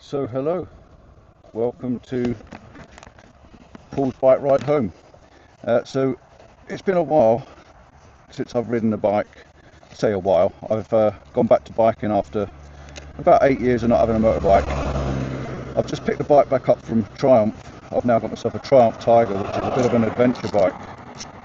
So hello, welcome to Paul's bike ride home. So it's been a while since I've ridden a bike. Say a while. I've gone back to biking after about 8 years of not having a motorbike. I've just picked the bike back up from Triumph. I've now got myself a Triumph Tiger, which is a bit of an adventure bike.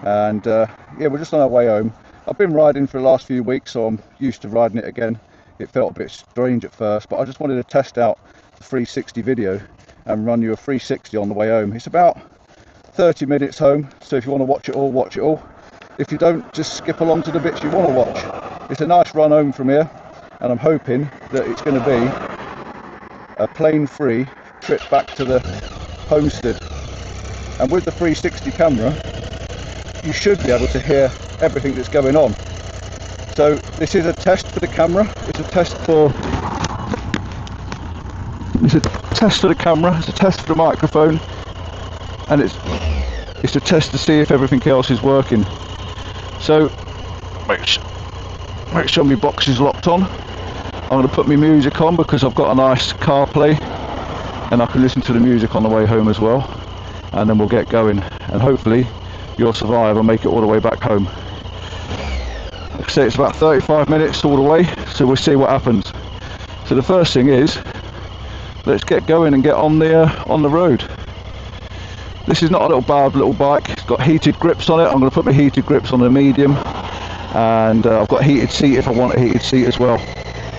And yeah, we're just on our way home. I've been riding for the last few weeks, so I'm used to riding it again. It felt a bit strange at first, but I just wanted to test out the 360 video and run you a 360 on the way home. It's about 30 minutes home, so if you want to watch it all, watch it all. If you don't, just skip along to the bits you want to watch. It's a nice run home from here, and I'm hoping that it's going to be a plane-free trip back to the homestead. And with the 360 camera, you should be able to hear everything that's going on. So this is a test for the camera, it's a test for the camera, it's a test for the microphone, and it's a test to see if everything else is working. So make sure my box is locked on. I'm going to put my music on because I've got a nice CarPlay and I can listen to the music on the way home as well, and then we'll get going and hopefully you'll survive and make it all the way back home. Like I say, it's about 35 minutes all the way, so we'll see what happens. So the first thing is, let's get going and get on the road. This is not a little bad little bike. It's got heated grips on it. I'm going to put my heated grips on the medium, and I've got a heated seat if I want a heated seat as well.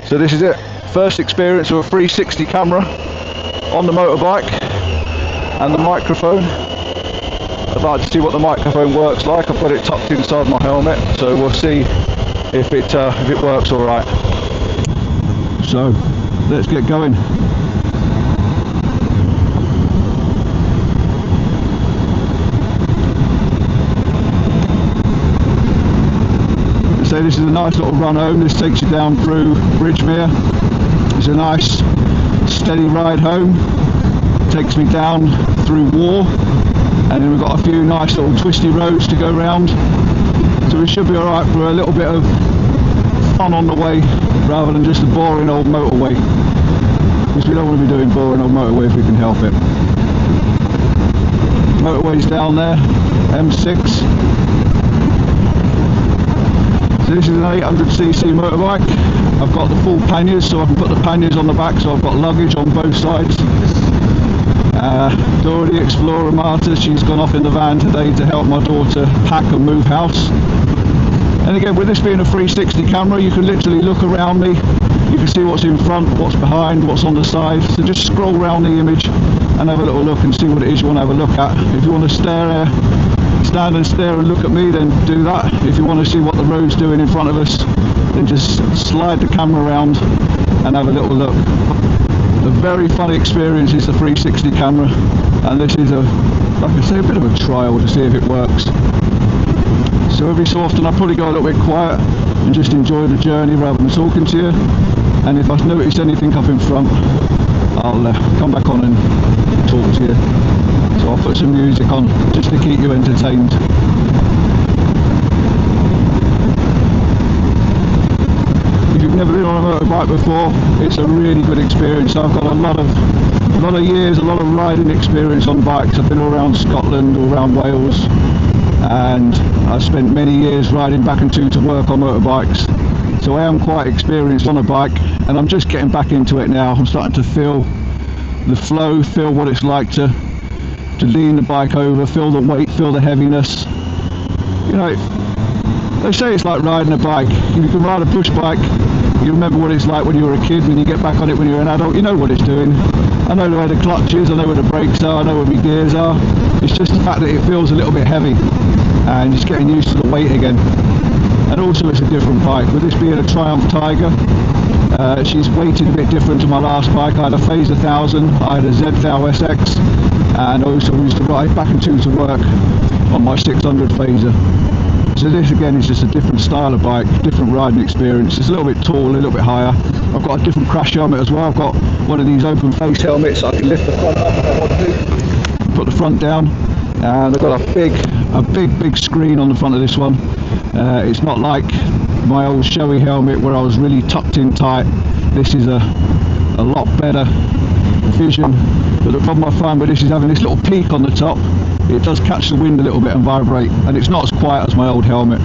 So this is it. First experience of a 360 camera on the motorbike and the microphone. I'd like to see what the microphone works like. I've got it tucked inside my helmet, so we'll see if it works all right. So let's get going. So this is a nice little run home. This takes you down through Bridgemere. It's a nice steady ride home. Takes me down through War, and then we've got a few nice little twisty roads to go round. So we should be alright for a little bit of fun on the way, rather than just a boring old motorway, because we don't want to be doing boring old motorway if we can help it. Motorway's down there, M6. So this is an 800cc motorbike. I've got the full panniers, so I can put the panniers on the back, so I've got luggage on both sides. Dora the Explorer Marta, she's gone off in the van today to help my daughter pack and move house. And again, with this being a 360 camera, you can literally look around me. You can see what's in front, what's behind, what's on the side. So just scroll around the image and have a little look and see what it is you want to have a look at. If you want to stand and stare and look at me, then do that. If you want to see what the road's doing in front of us, then just slide the camera around and have a little look. A very fun experience is the 360 camera, and this is like I say, a bit of a trial to see if it works. So every so often I'll probably go a little bit quiet and just enjoy the journey rather than talking to you, and if I notice anything up in front, I'll come back on and talk to you. So I'll put some music on just to keep you entertained. If you've never been on a motorbike before, it's a really good experience. I've got a lot of years, a lot of riding experience on bikes. I've been all around Scotland, all around Wales, and I've spent many years riding back and to work on motorbikes. So I am quite experienced on a bike, and I'm just getting back into it now. I'm starting to feel the flow, feel what it's like to lean the bike over, feel the weight, feel the heaviness. You know, they say it's like riding a bike. If you can ride a push bike, you remember what it's like when you were a kid. When you get back on it when you're an adult, you know what it's doing. I know where the clutch is, I know where the brakes are, I know where my gears are. It's just the fact that it feels a little bit heavy and just getting used to the weight again. And also it's a different bike. With this being a Triumph Tiger, she's weighted a bit different to my last bike. I had a Phase 1000, I had a Z1000 SX, and also used to ride back and to work on my 600 Phaser. So this again is just a different style of bike, different riding experience. It's a little bit taller, a little bit higher. I've got a different crash helmet as well. I've got one of these open face helmets. I can lift the front up if I want to. Put the front down, and I've got a big screen on the front of this one. It's not like my old showy helmet where I was really tucked in tight. This is a lot better vision. But the problem I find with this is having this little peak on the top, it does catch the wind a little bit and vibrate, and it's not as quiet as my old helmet.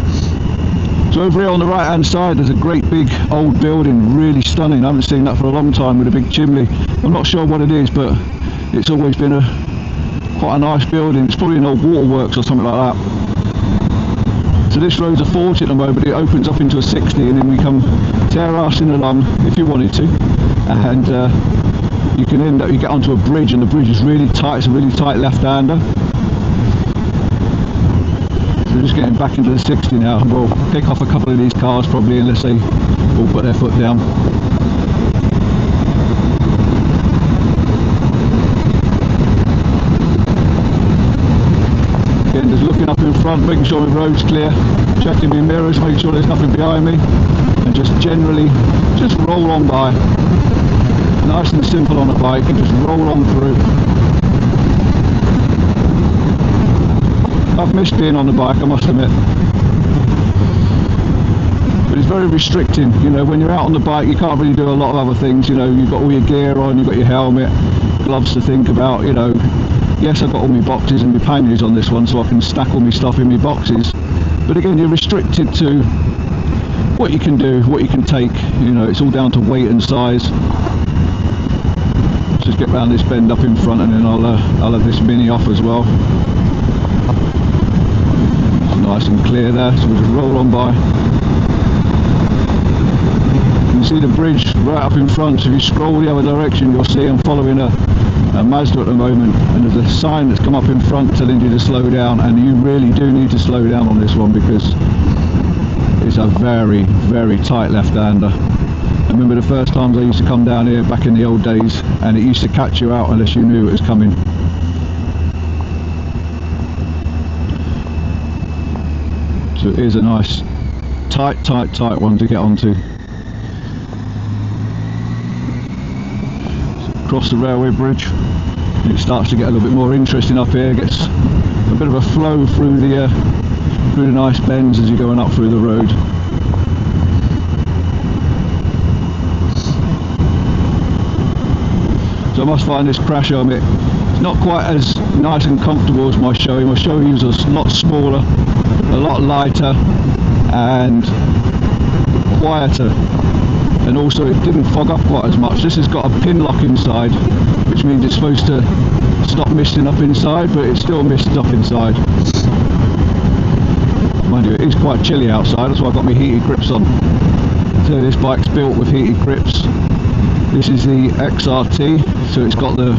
So over here on the right hand side there's a great big old building, really stunning. I haven't seen that for a long time, with a big chimney. I'm not sure what it is, but it's always been quite a nice building. It's probably an old waterworks or something like that. So this road's a 40 at the moment, it opens up into a 60, and then we come tear-assing along if you wanted to, and you can end up, you get onto a bridge, and the bridge is really tight. It's a really tight left-hander. So we're just getting back into the 60 now. We'll pick off a couple of these cars probably, unless they all put their foot down. Again, just looking up in front, making sure the road's clear, checking my mirrors, making sure there's nothing behind me, and just generally just roll on by. Nice and simple on a bike, and just roll on through. I've missed being on the bike, I must admit. But it's very restricting, you know, when you're out on the bike you can't really do a lot of other things, you know, you've got all your gear on, you've got your helmet, gloves to think about, you know. Yes, I've got all my boxes and my panniers on this one, so I can stack all my stuff in my boxes. But again, you're restricted to what you can do, what you can take, you know, it's all down to weight and size. Let's just get round this bend up in front, and then I'll have this mini off as well. It's nice and clear there, so we'll just roll on by. You can see the bridge right up in front, so if you scroll the other direction you'll see I'm following a Mazda at the moment, and there's a sign that's come up in front telling you to slow down, and you really do need to slow down on this one because it's a very, very tight left-hander. I remember the first times I used to come down here back in the old days, and it used to catch you out unless you knew it was coming. So it is a nice tight one to get onto. Across the railway bridge, and it starts to get a little bit more interesting up here. It gets a bit of a flow through the nice bends as you're going up through the road. So I must find this crash helmet, it's not quite as nice and comfortable as my Shoei. My Shoei was a lot smaller, a lot lighter and quieter, and also it didn't fog up quite as much. This has got a pin lock inside, which means it's supposed to stop misting up inside, but it still mists up inside. Mind you, it is quite chilly outside, that's why I've got my heated grips on. So this bike's built with heated grips. This is the XRT, so it's got the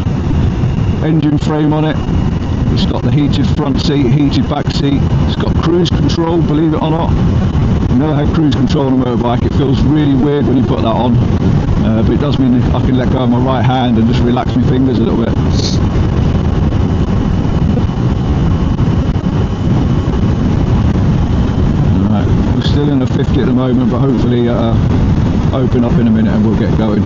engine frame on it, it's got the heated front seat, heated back seat, it's got cruise control, believe it or not. I've never had cruise control on a motorbike, it feels really weird when you put that on, but it does mean I can let go of my right hand and just relax my fingers a little bit. Alright, we're still in the 50 at the moment, but hopefully open up in a minute and we'll get going.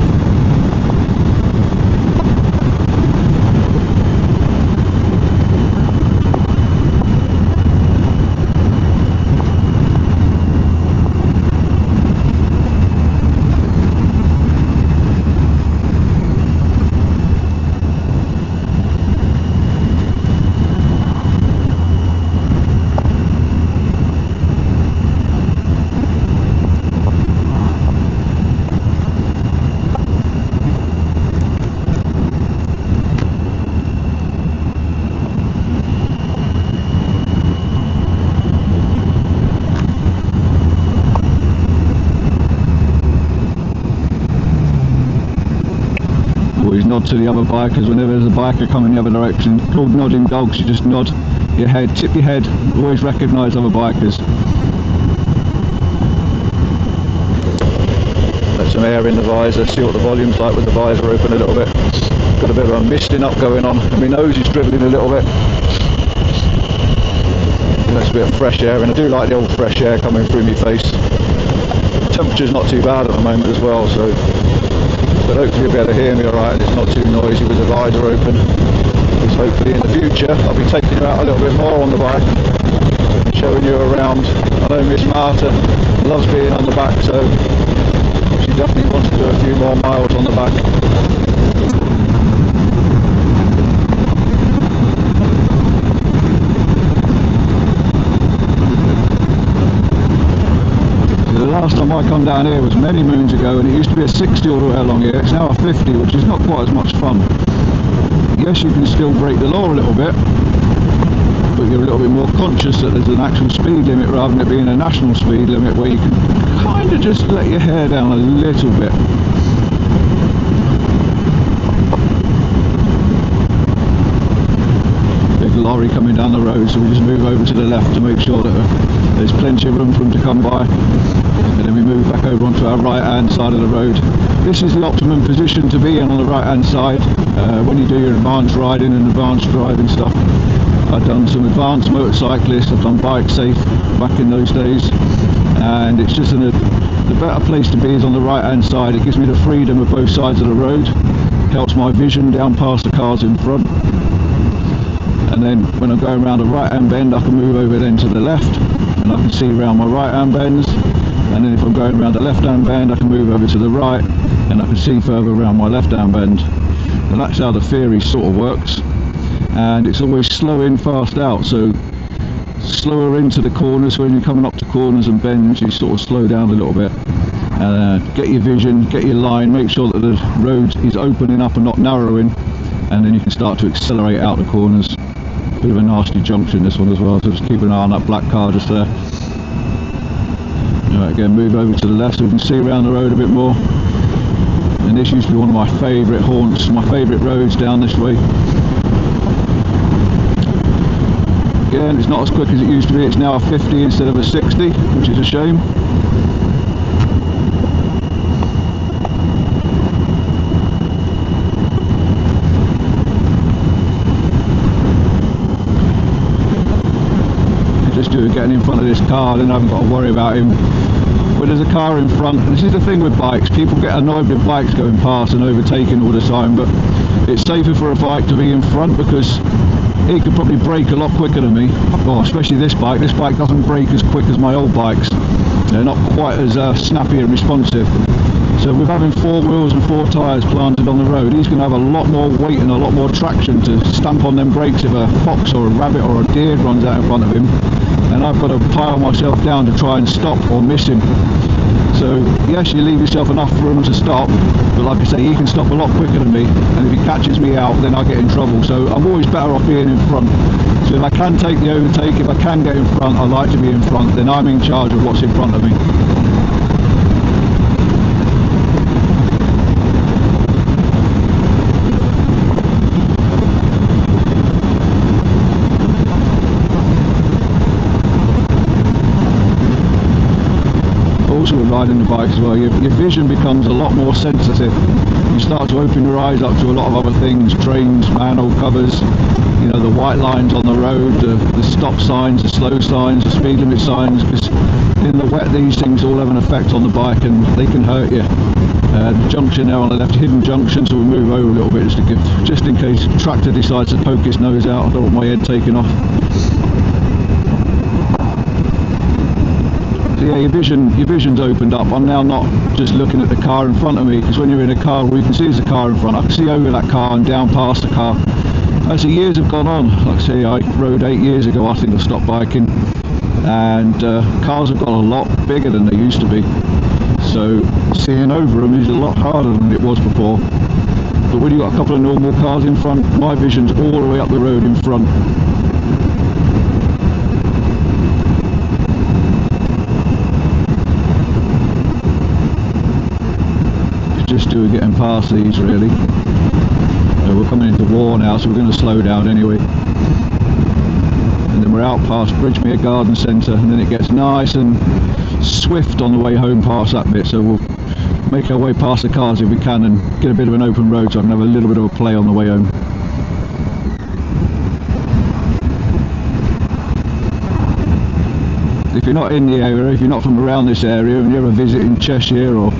Nod to the other bikers whenever there's a biker coming the other direction. It's called nodding dogs. You just nod your head, tip your head, always recognise other bikers. Let some air in the visor, see what the volume's like with the visor open a little bit. Got a bit of a misting up going on, and my nose is dribbling a little bit. That's a bit of fresh air, and I do like the old fresh air coming through my face. The temperature's not too bad at the moment as well, so but hopefully you'll be able to hear me alright and it's not too noisy with the visor open. Because hopefully in the future I'll be taking you out a little bit more on the bike and showing you around. I know Miss Marta loves being on the back, so she definitely wants to do a few more miles on the back. I come down here was many moons ago, and it used to be a 60 all the way along here. It's now a 50, which is not quite as much fun. Yes, you can still break the law a little bit, but you're a little bit more conscious that there's an actual speed limit rather than it being a national speed limit where you can kind of just let your hair down a little bit. Big lorry coming down the road, so we just move over to the left to make sure that there's plenty of room for him to come by, and then we move back over onto our right hand side of the road. This is the optimum position to be in on the right hand side when you do your advanced riding and advanced driving stuff. I've done some advanced motorcyclists, I've done bike safe back in those days, and it's just the better place to be is on the right hand side. It gives me the freedom of both sides of the road, helps my vision down past the cars in front, and then when I'm going around a right hand bend I can move over then to the left and I can see around my right hand bends, and then if I'm going around the left hand bend I can move over to the right and I can see further around my left hand bend. And that's how the theory sort of works. And it's always slow in, fast out, so slower into the corners. When you're coming up to corners and bends you sort of slow down a little bit, get your vision, get your line, make sure that the road is opening up and not narrowing, and then you can start to accelerate out the corners. Bit of a nasty junction this one as well, so just keep an eye on that black car just there. Right, again, move over to the left so we can see around the road a bit more. And this used to be one of my favourite haunts, my favourite roads down this way. Again, it's not as quick as it used to be, it's now a 50 instead of a 60, which is a shame. Just do getting in front of this car, then I haven't got to worry about him. When there's a car in front, this is the thing with bikes, people get annoyed with bikes going past and overtaking all the time, but it's safer for a bike to be in front because it could probably brake a lot quicker than me. Well, especially this bike doesn't brake as quick as my old bikes. They're not quite as snappy and responsive. So with having 4 wheels and 4 tyres planted on the road, he's going to have a lot more weight and a lot more traction to stamp on them brakes if a fox or a rabbit or a deer runs out in front of him. And I've got to pile myself down to try and stop or miss him. So yes, you leave yourself enough room to stop, but like I say, he can stop a lot quicker than me, and if he catches me out then I get in trouble. So I'm always better off being in front. So if I can take the overtake, if I can get in front, I like to be in front, then I'm in charge of what's in front of me. Also with riding the bike as well, your vision becomes a lot more sensitive. You start to open your eyes up to a lot of other things, trains, manhole covers, you know, the white lines on the road, the stop signs, the slow signs, the speed limit signs, because in the wet these things all have an effect on the bike and they can hurt you. The junction there on the left, hidden junction, so we move over a little bit just in case the tractor decides to poke his nose out. I don't want my head taken off. Yeah, your vision's opened up. I'm now not just looking at the car in front of me, because when you're in a car, all you can see is the car in front. I can see over that car and down past the car. As the years have gone on, like I say, I rode 8 years ago, I think I stopped biking, and cars have got a lot bigger than they used to be. So seeing over them is a lot harder than it was before. But when you've got a couple of normal cars in front, my vision's all the way up the road in front. Just doing getting past these really. So we're coming into war now, so we're going to slow down anyway. And then we're out past Bridgemere Garden Centre, and then it gets nice and swift on the way home past that bit. So we'll make our way past the cars if we can and get a bit of an open road so I can have a little bit of a play on the way home. If you're not in the area, if you're not from around this area and you're ever visiting Cheshire, or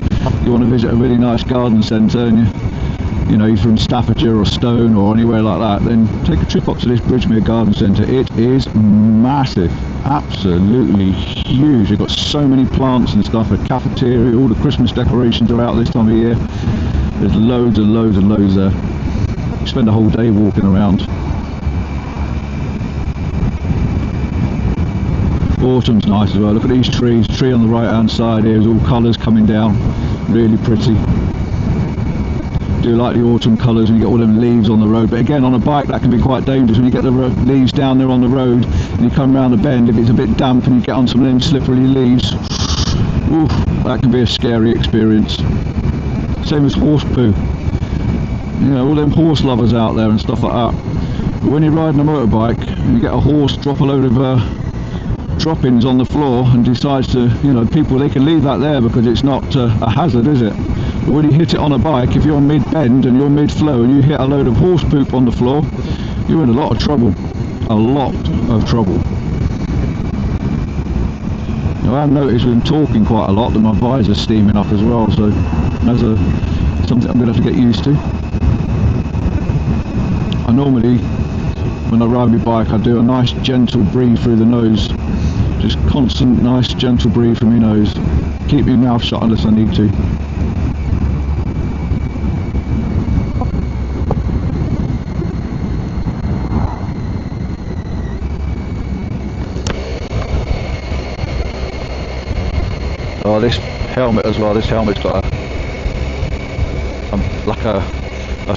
you want to visit a really nice garden centre and you're from Staffordshire or Stone or anywhere like that, then take a trip up to this Bridgemere Garden Centre. It is massive, absolutely huge. They've got so many plants and stuff, a cafeteria, all the Christmas decorations are out this time of year. There's loads and loads and loads there. You spend a whole day walking around. Autumn's nice as well. Look at these trees. Tree on the right hand side here is all colours coming down, really pretty. Do like the autumn colours and you get all them leaves on the road, but again on a bike that can be quite dangerous when you get the leaves down there on the road and you come around the bend. If it's a bit damp and you get on some of them slippery leaves, oof, that can be a scary experience. Same as horse poo, you know, all them horse lovers out there and stuff like that. But when you're riding a motorbike and you get a horse drop a load of droppings on the floor and decides to, you know, people, they can leave that there because it's not a hazard, is it? But when you hit it on a bike, if you're mid-bend and you're mid-flow and you hit a load of horse poop on the floor, you're in a lot of trouble. A lot of trouble. Now, I've noticed when talking quite a lot that my visor's steaming up as well, so that's something I'm going to have to get used to. I normally, when I ride my bike, I do a nice gentle breathe through the nose. Just constant, nice, gentle breathe from your nose. Keep your mouth shut unless I need to. Oh, this helmet as well, this helmet's got like a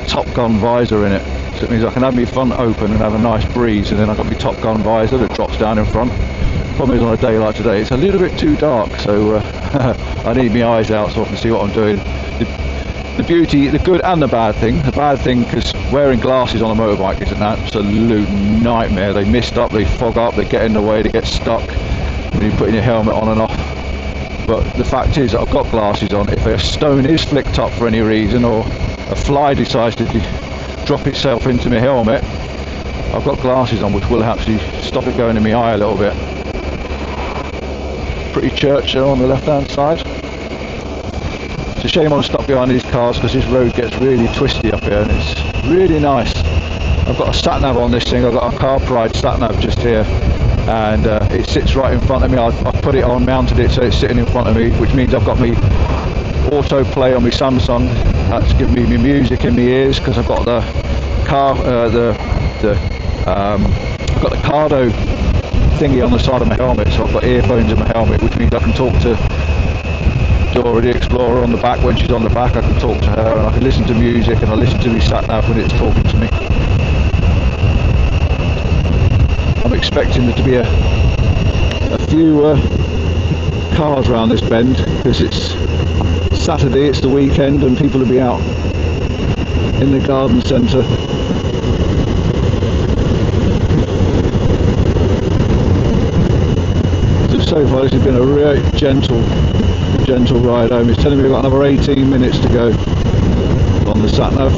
Top Gun visor in it, so it means I can have my front open and have a nice breeze, and then I've got my Top Gun visor that drops down in front. Problem is, on a day like today it's a little bit too dark, so I need my eyes out so I can see what I'm doing. The beauty, the good and the bad thing, because wearing glasses on a motorbike is an absolute nightmare. They mist up, they fog up, they get in the way, they get stuck when you're putting your helmet on and off. But the fact is that I've got glasses on. If a stone is flicked up for any reason, or a fly decides to drop itself into my helmet, I've got glasses on which will actually stop it going in my eye a little bit. Pretty church there on the left hand side. It's a shame I'm stuck behind these cars because this road gets really twisty up here and it's really nice. I've got a sat nav on this thing. I've got a car pride sat nav just here, and it sits right in front of me. I've put it on, mounted it so it's sitting in front of me, which means I've got me autoplay on my Samsung. That's giving me my music in my ears because I've got the car, I've got the Cardo thingy on the side of my helmet, so I've got earphones in my helmet, which means I can talk to Dora the Explorer on the back. When she's on the back, I can talk to her, and I can listen to music, and I listen to my sat nav when it's talking to me. I'm expecting there to be a few cars around this bend because it's Saturday, it's the weekend, and people will be out in the garden centre. So far this has been a really gentle ride home. It's telling me we've got another 18 minutes to go on the sat nav.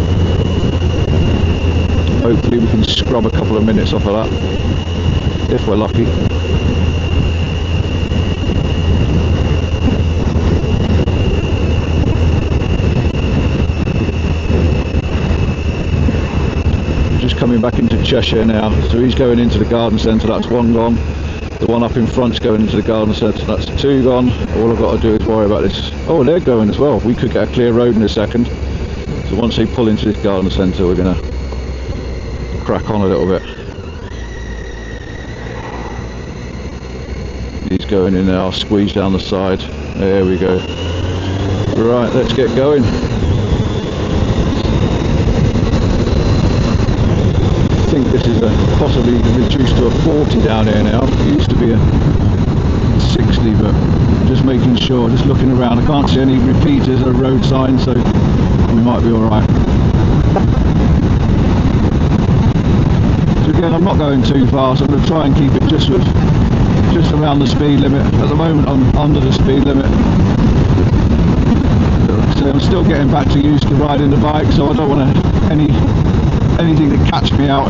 Hopefully we can scrub a couple of minutes off of that, if we're lucky. Just coming back into Cheshire now, so he's going into the garden centre. That's one gone. The one up in front's going into the garden centre. That's two gone. All I've got to do is worry about this. Oh, they're going as well. We could get a clear road in a second. So once they pull into this garden centre, we're going to crack on a little bit. He's going in there. I'll squeeze down the side. There we go. Right, let's get going. I think this is possibly reduced to a 40 down here now. It used to be a 60, but just making sure, just looking around. I can't see any repeaters or road signs, so we might be alright. So again, I'm not going too fast. I'm going to try and keep it just around the speed limit. At the moment I'm under the speed limit. So I'm still getting back to used to riding the bike, so I don't want anything to catch me out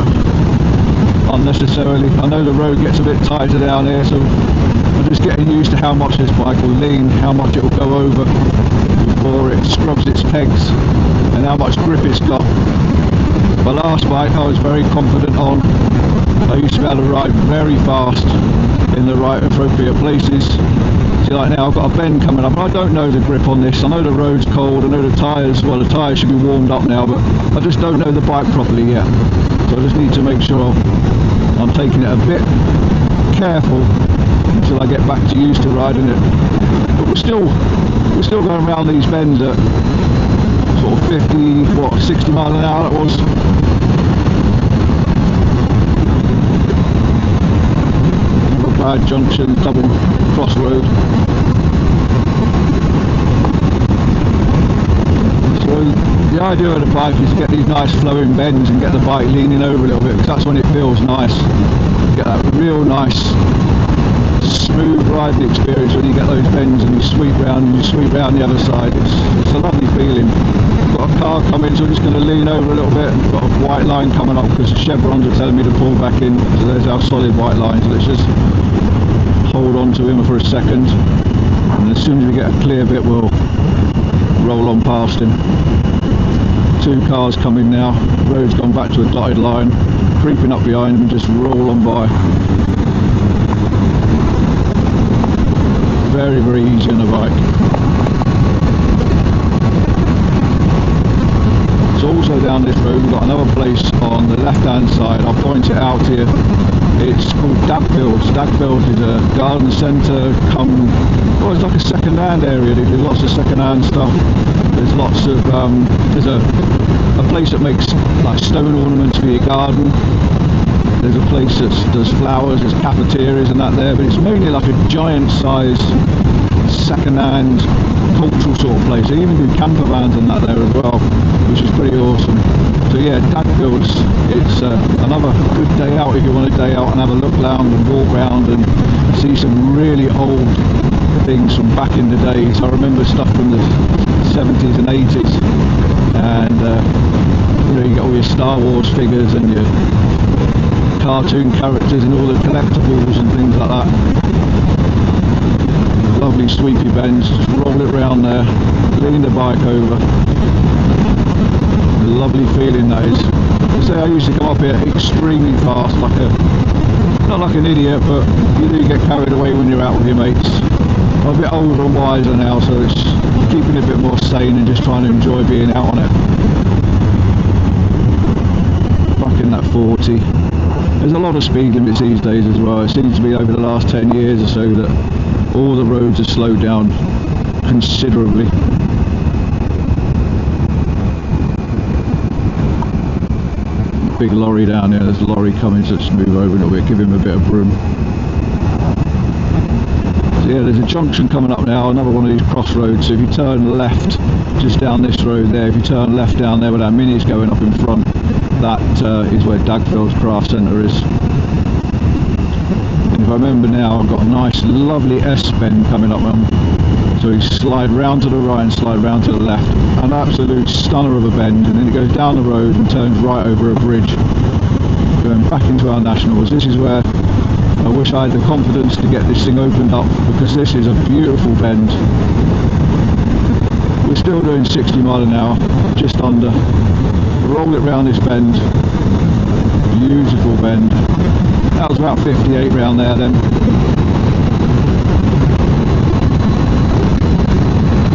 unnecessarily. I know the road gets a bit tighter down here, so I'm just getting used to how much this bike will lean, how much it will go over before it scrubs its pegs, and how much grip it's got. The last bike I was very confident on. I used to be able to ride very fast in the right appropriate places. See, like now I've got a bend coming up, and I don't know the grip on this. I know the road's cold, I know the tyres, well the tyres should be warmed up now, but I just don't know the bike properly yet. So I just need to make sure I'm taking it a bit careful, till I get back to used to riding it. But we're still going around these bends at sort of 60 mile an hour it was. Another bad junction, double crossroad. So the idea of the bike is to get these nice flowing bends and get the bike leaning over a little bit, because that's when it feels nice. You get that real nice smooth riding experience when you get those bends and you sweep round the other side. It's a lovely feeling. Got a car coming, so I'm just going to lean over a little bit. Got a white line coming up because the chevrons are telling me to pull back in. So there's our solid white line. So let's just hold on to him for a second, and as soon as we get a clear bit we'll roll on past him. Two cars coming now. Road's gone back to a dotted line. Creeping up behind him and just roll on by. Very, very easy on a bike. So also down this road we've got another place on the left hand side. I'll point it out here. It's called Dagfields. Dagfields is a garden centre it's like a second hand area. They do lots of second hand stuff. There's lots of there's a place that makes like stone ornaments for your garden. There's a place that does flowers, there's cafeterias and that there, but it's mainly like a giant size second-hand cultural sort of place. They even do camper vans and that there as well, which is pretty awesome. So yeah, Dagfields, it's another good day out if you want a day out and have a look round and walk round and see some really old things from back in the days. I remember stuff from the 70s and 80s, and you get all your Star Wars figures and your cartoon characters and all the collectibles and things like that. Lovely sweepy bends, just roll it round there, lean the bike over. A lovely feeling that is. I used to come up here extremely fast, not like an idiot, but you do get carried away when you're out with your mates. I'm a bit older and wiser now, so it's keeping it a bit more sane and just trying to enjoy being out on it. Fucking that 40. There's a lot of speed limits these days as well. It seems to be over the last 10 years or so that all the roads have slowed down considerably. Big lorry down there, there's a lorry coming, so let's move over a little bit, give him a bit of room. So yeah, there's a junction coming up now, another one of these crossroads. So if you turn left just down this road there, if you turn left down there where that mini's going up in front, that is where Dagfields Craft Centre is. And if I remember now, I've got a nice lovely S-bend coming up, so you slide round to the right and slide round to the left. An absolute stunner of a bend, and then it goes down the road and turns right over a bridge, going back into our nationals. This is where I wish I had the confidence to get this thing opened up, because this is a beautiful bend. We're still doing 60 mile an hour, just under. Roll it round this bend, beautiful bend. That was about 58 round there then.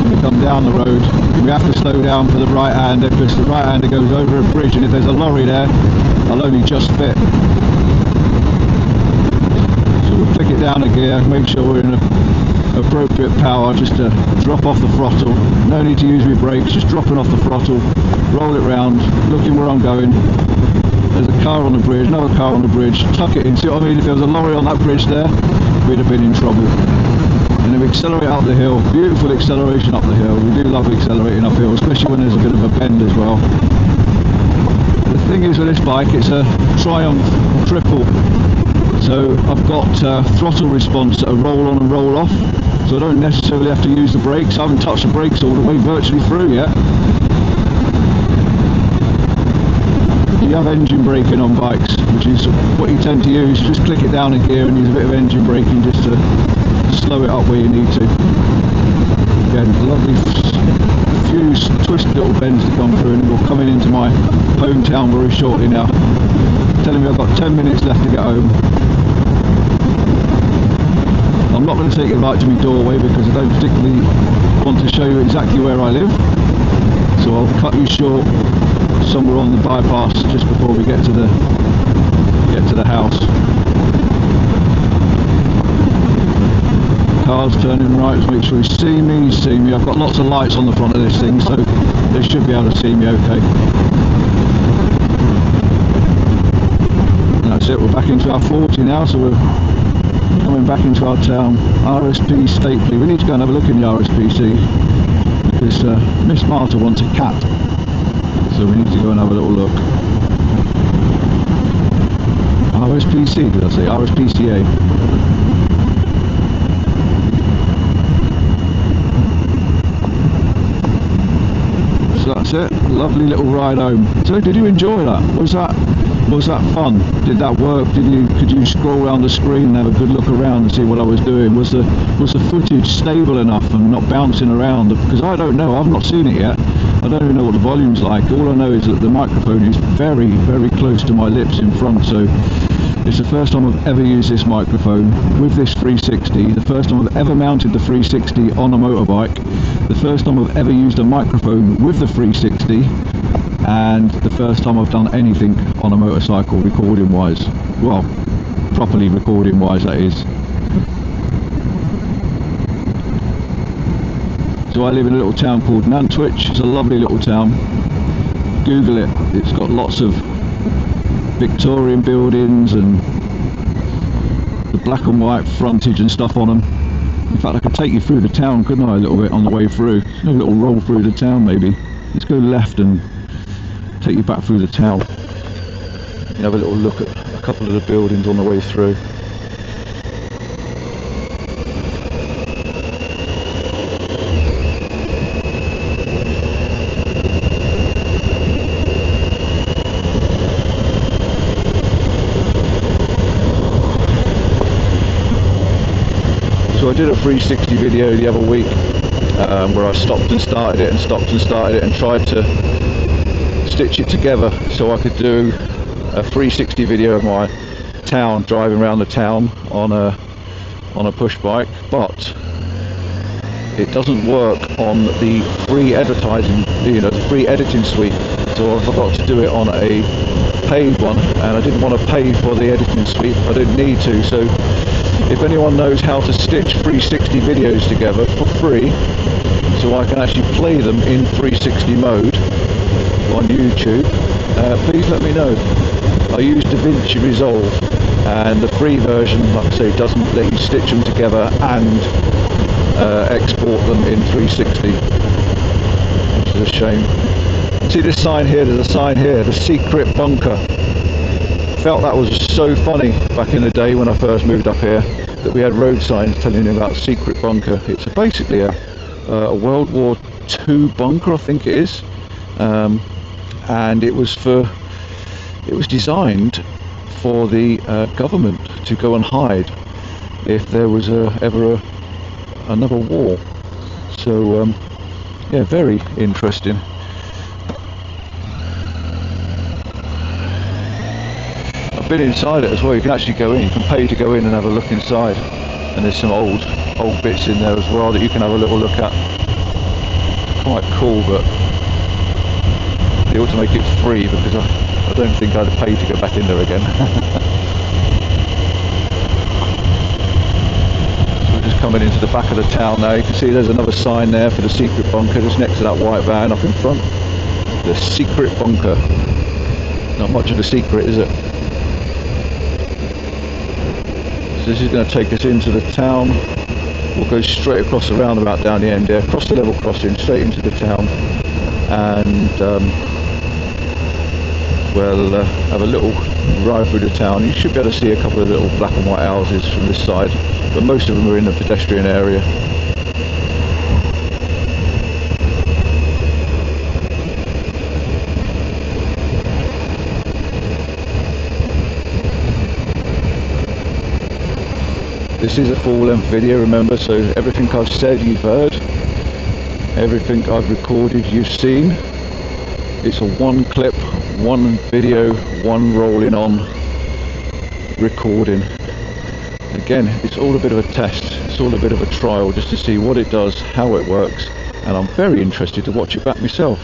We come down the road, we have to slow down for the right hander, because the right hander goes over a bridge, and if there's a lorry there, I'll only just fit. So we'll click it down a gear, make sure we're in appropriate power, just to drop off the throttle. No need to use my brakes, just dropping off the throttle, roll it round, looking where I'm going. There's a car on the bridge, another car on the bridge, tuck it in. See what I mean? If there was a lorry on that bridge there, we'd have been in trouble. And then we accelerate up the hill, beautiful acceleration up the hill. We do love accelerating uphill, especially when there's a bit of a bend as well. The thing is with this bike, it's a Triumph triple. So I've got throttle response at a roll on and roll off, so I don't necessarily have to use the brakes. I haven't touched the brakes all the way virtually through yet. You have engine braking on bikes, which is what you tend to use. You just click it down a gear and use a bit of engine braking just to slow it up where you need to. Again, lovely few twisted little bends to come through, and we're coming into my hometown very shortly now. Telling me I've got 10 minutes left to get home. I'm not going to take it right to my doorway because I don't particularly want to show you exactly where I live, so I'll cut you short somewhere on the bypass just before we get to the house. cars turning right, just make sure you see me. I've got lots of lights on the front of this thing, so they should be able to see me okay. And that's it, we're back into our 40 now, so we're coming back into our town. RSP Stapley, we need to go and have a look in the RSPC, because Miss Marta wants a cat, so we need to go and have a little look. RSPC, did I say? RSPCA. So that's it, lovely little ride home. So did you enjoy that? Was that fun? Did that work? Could you scroll around the screen and have a good look around and see what I was doing? Was the footage stable enough and not bouncing around? Because I don't know, I've not seen it yet. I don't even know what the volume's like. All I know is that the microphone is very, very close to my lips in front, so it's the first time I've ever used this microphone with this 360, the first time I've ever mounted the 360 on a motorbike, the first time I've ever used a microphone with the 360, and the first time I've done anything on a motorcycle recording wise. Well, properly recording wise, that is. So I live in a little town called Nantwich. It's a lovely little town. Google it. It's got lots of Victorian buildings and the black and white frontage and stuff on them. In fact, I could take you through the town, couldn't I, a little bit on the way through? A little roll through the town maybe. Let's go left and take you back through the town. You have a little look at a couple of the buildings on the way through. So I did a 360 video the other week where I stopped and started it and tried to stitch it together so I could do a 360 video of my town, driving around the town on a push bike, but it doesn't work on the free advertising, the free editing suite. So I forgot to do it on a paid one, and I didn't want to pay for the editing suite. I didn't need to. So if anyone knows how to stitch 360 videos together for free, so I can actually play them in 360 mode on YouTube, please let me know. I use DaVinci Resolve, and the free version, like I say, doesn't let you stitch them together and export them in 360, which is a shame. See this sign here? There's a sign here, the secret bunker. Felt that was so funny back in the day when I first moved up here, that we had road signs telling you about secret bunker. It's basically a World War II bunker, I think it is, and it was designed for the government to go and hide if there was ever another war. So yeah, very interesting. I've been inside it as well. You can actually go in, you can pay to go in and have a look inside, and there's some old bits in there as well that you can have a little look at. Quite cool, but they ought to make it free, because I don't think I'd pay to go back in there again. So we're just coming into the back of the town now. You can see there's another sign there for the secret bunker just next to that white van up in front. The secret bunker. Not much of a secret, is it? So this is going to take us into the town. We'll go straight across the roundabout down the end there, across the level crossing, straight into the town, and we'll have a little ride through the town. You should be able to see a couple of little black and white houses from this side, but most of them are in the pedestrian area. This is a full-length video, remember, so everything I've said you've heard, everything I've recorded you've seen. It's a one clip, one video, one rolling on recording. Again, it's all a bit of a test, it's all a bit of a trial just to see what it does, how it works, and I'm very interested to watch it back myself.